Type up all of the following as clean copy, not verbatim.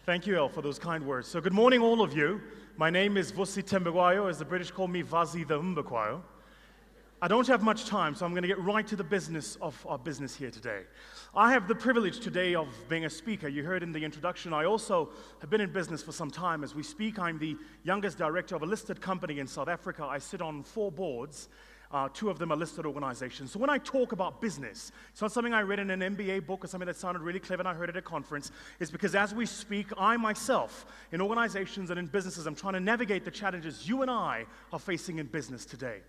Thank you, El, for those kind words. So good morning, all of you. My name is Vusi Thembekwayo, as the British call me Vusi the Thembekwayo. I don't have much time, so I'm going to get right to the business of our business here today. I have the privilege today of being a speaker. You heard in the introduction, I also have been in business for some time. As we speak, I'm the youngest director of a listed company in South Africa. I sit on 4 boards. 2 of them are listed organizations. So when I talk about business, it's not something I read in an MBA book or something that sounded really clever and I heard at a conference. It's because as we speak, I myself, in organizations and in businesses, I'm trying to navigate the challenges you and I are facing in business today.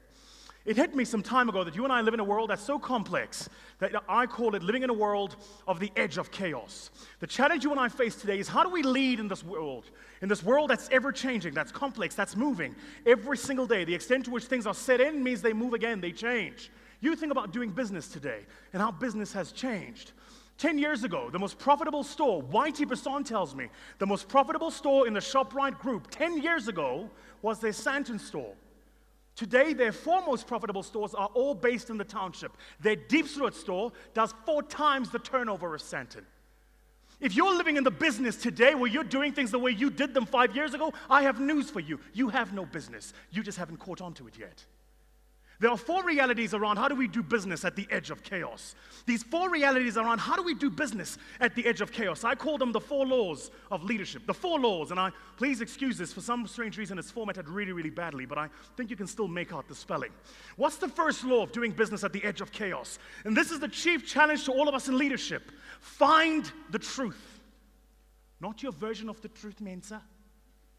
It hit me some time ago that you and I live in a world that's so complex that I call it living in a world of the edge of chaos. The challenge you and I face today is how do we lead in this world that's ever-changing, that's complex, that's moving every single day. The extent to which things are set in means they move again, they change. You think about doing business today and how business has changed. 10 years ago, the most profitable store, Whitey Basson tells me, the most profitable store in the ShopRite group 10 years ago was their Sandton store. Today, their 4 most profitable stores are all based in the township. Their Diepsloot store does 4 times the turnover of Sandton. If you're living in the business today where you're doing things the way you did them 5 years ago, I have news for you. You have no business. You just haven't caught on to it yet. There are 4 realities around how do we do business at the edge of chaos. These 4 realities around how do we do business at the edge of chaos. I call them the 4 laws of leadership. The 4 laws, and please excuse this, for some strange reason it's formatted really, really badly, but I think you can still make out the spelling. What's the first law of doing business at the edge of chaos? And this is the chief challenge to all of us in leadership. Find the truth. Not your version of the truth, Mensa.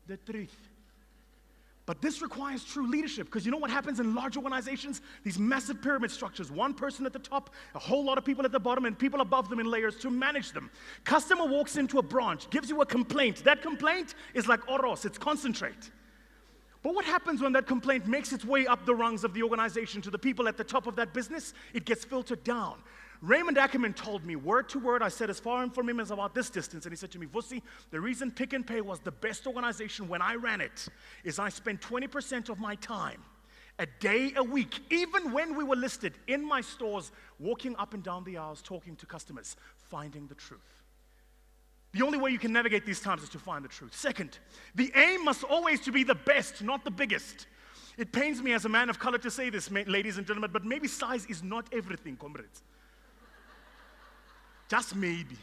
The truth. But this requires true leadership, because you know what happens in large organizations? These massive pyramid structures, 1 person at the top, a whole lot of people at the bottom, and people above them in layers to manage them. Customer walks into a branch, gives you a complaint. That complaint is like oros, it's concentrate. But what happens when that complaint makes its way up the rungs of the organization to the people at the top of that business? It gets filtered down. Raymond Ackerman told me, word to word, I said as far from him as about this distance, and he said to me, Vusi, the reason Pick n Pay was the best organization when I ran it is I spent 20% of my time, a day a week, even when we were listed, in my stores, walking up and down the aisles, talking to customers, finding the truth. The only way you can navigate these times is to find the truth. Second, the aim must always to be the best, not the biggest. It pains me as a man of color to say this, ladies and gentlemen, but maybe size is not everything, comrades. Just maybe.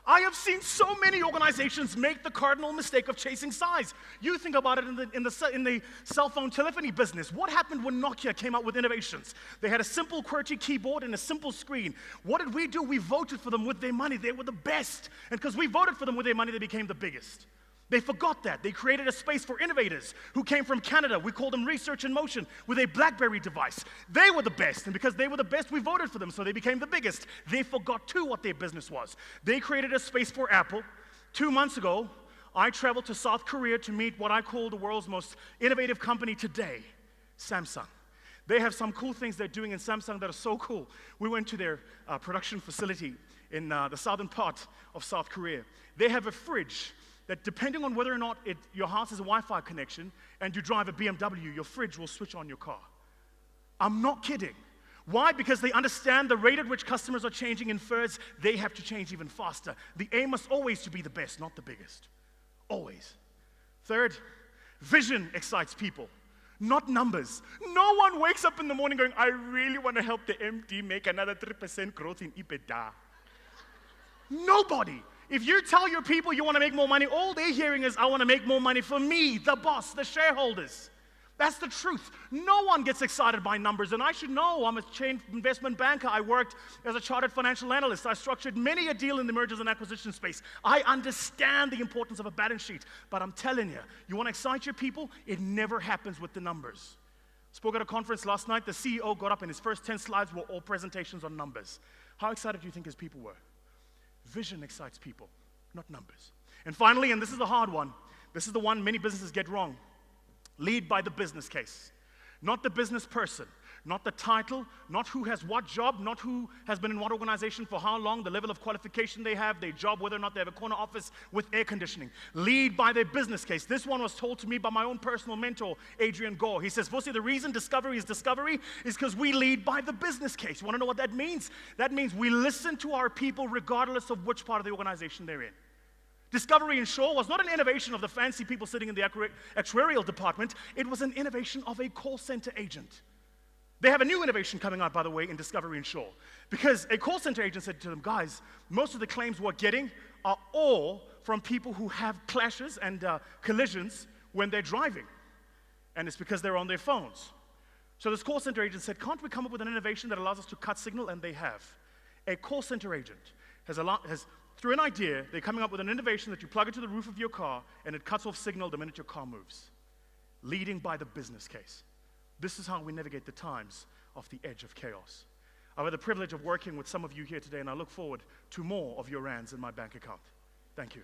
I have seen so many organizations make the cardinal mistake of chasing size. You think about it in the cell phone telephony business. What happened when Nokia came out with innovations? They had a simple QWERTY keyboard and a simple screen. What did we do? We voted for them with their money. They were the best. And because we voted for them with their money, they became the biggest. They forgot that. They created a space for innovators who came from Canada. We call them Research in Motion with a BlackBerry device. They were the best, and because they were the best, we voted for them, so they became the biggest. They forgot, too, what their business was. They created a space for Apple. 2 months ago, I traveled to South Korea to meet what I call the world's most innovative company today, Samsung. They have some cool things they're doing in Samsung that are so cool. We went to their production facility in the southern part of South Korea. They have a fridge that depending on whether or not your house has a Wi-Fi connection and you drive a BMW, your fridge will switch on your car. I'm not kidding. Why? Because they understand the rate at which customers are changing infers they have to change even faster. The aim must always to be the best, not the biggest. Always. Third, vision excites people, not numbers. No one wakes up in the morning going, I really want to help the MD make another 3% growth in EBITDA. Nobody. If you tell your people you want to make more money, all they're hearing is, I want to make more money for me, the boss, the shareholders. That's the truth. No one gets excited by numbers, and I should know. I'm a chain investment banker. I worked as a chartered financial analyst. I structured many a deal in the mergers and acquisition space. I understand the importance of a balance sheet, but I'm telling you, you want to excite your people? It never happens with the numbers. Spoke at a conference last night. The CEO got up, and his first 10 slides were all presentations on numbers. How excited do you think his people were? Vision excites people, not numbers. And finally, and this is the hard one, this is the one many businesses get wrong, lead by the business case. Not the business person, not the title, not who has what job, not who has been in what organization for how long, the level of qualification they have, their job, whether or not they have a corner office with air conditioning. Lead by their business case. This one was told to me by my own personal mentor, Adrian Gore. He says, Vusi, the reason discovery is because we lead by the business case. You want to know what that means? That means we listen to our people regardless of which part of the organization they're in. Discovery Insure was not an innovation of the fancy people sitting in the actuarial department. It was an innovation of a call center agent. They have a new innovation coming out, by the way, in Discovery Insure. Because a call center agent said to them, guys, most of the claims we're getting are all from people who have clashes and collisions when they're driving. And it's because they're on their phones. So this call center agent said, can't we come up with an innovation that allows us to cut signal? And they have. A call center agent has through an idea, they're coming up with an innovation that you plug into the roof of your car and it cuts off signal the minute your car moves, leading by the business case. This is how we navigate the times of the edge of chaos. I've had the privilege of working with some of you here today, and I look forward to more of your rands in my bank account. Thank you.